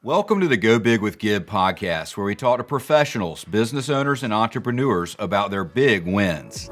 Welcome to the Go Big with Gib podcast, where we talk to professionals, business owners, and entrepreneurs about their big wins.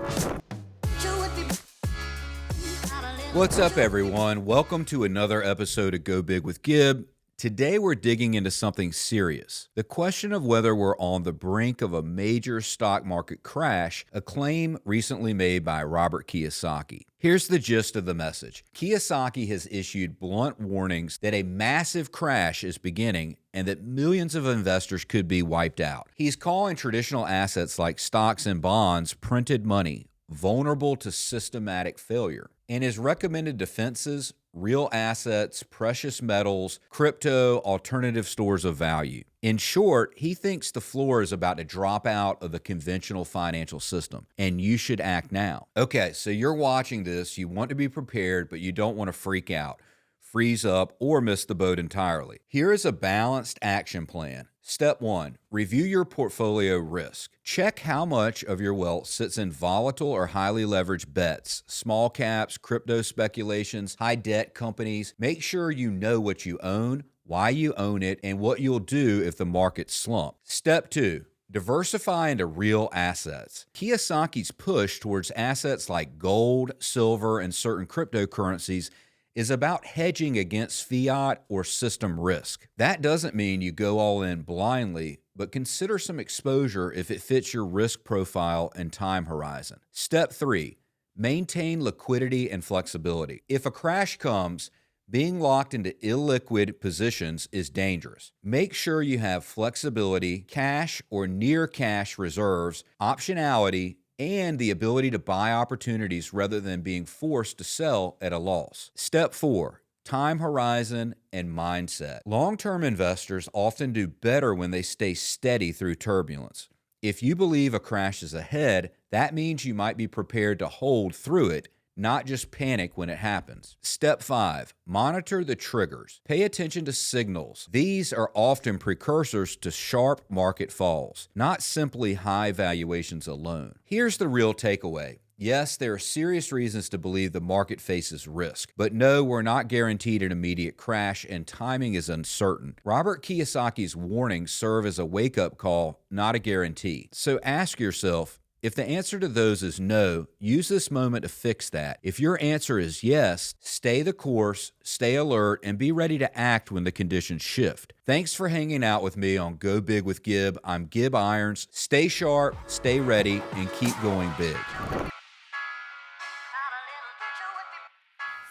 What's up, everyone? Welcome to another episode of Go Big with Gib. Today, we're digging into something serious. The question of whether we're on the brink of a major stock market crash, a claim recently made by Robert Kiyosaki. Here's the gist of the message. Kiyosaki has issued blunt warnings that a massive crash is beginning and that millions of investors could be wiped out. He's calling traditional assets like stocks and bonds printed money, vulnerable to systematic failure. And his recommended defenses: real assets, precious metals, crypto, alternative stores of value. In short, he thinks the floor is about to drop out of the conventional financial system, and you should act now. Okay, so you're watching this, you want to be prepared, but you don't want to freak out, freeze up, or miss the boat entirely. Here is a balanced action plan. Step 1, review your portfolio risk. Check how much of your wealth sits in volatile or highly leveraged bets, small caps, crypto speculations, high debt companies. Make sure you know what you own, why you own it, and what you'll do if the market slumps. Step 2, diversify into real assets. Kiyosaki's push towards assets like gold, silver, and certain cryptocurrencies is about hedging against fiat or system risk. That doesn't mean you go all in blindly, but consider some exposure if it fits your risk profile and time horizon. Step 3, maintain liquidity and flexibility. If a crash comes, being locked into illiquid positions is dangerous. Make sure you have flexibility, cash or near cash reserves, optionality, and the ability to buy opportunities rather than being forced to sell at a loss. Step 4, time horizon and mindset. Long-term investors often do better when they stay steady through turbulence. If you believe a crash is ahead, that means you might be prepared to hold through it, not just panic when it happens. Step 5, monitor the triggers. Pay attention to signals. These are often precursors to sharp market falls, not simply high valuations alone. Here's the real takeaway. Yes, there are serious reasons to believe the market faces risk, but no, we're not guaranteed an immediate crash, and timing is uncertain. Robert Kiyosaki's warnings serve as a wake-up call, not a guarantee. So ask yourself, if the answer to those is no, use this moment to fix that. If your answer is yes, stay the course, stay alert, and be ready to act when the conditions shift. Thanks for hanging out with me on Go Big with Gib. I'm Gib Irons. Stay sharp, stay ready, and keep going big.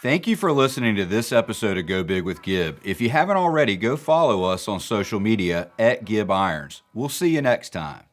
Thank you for listening to this episode of Go Big with Gib. If you haven't already, go follow us on social media at Gib Irons. We'll see you next time.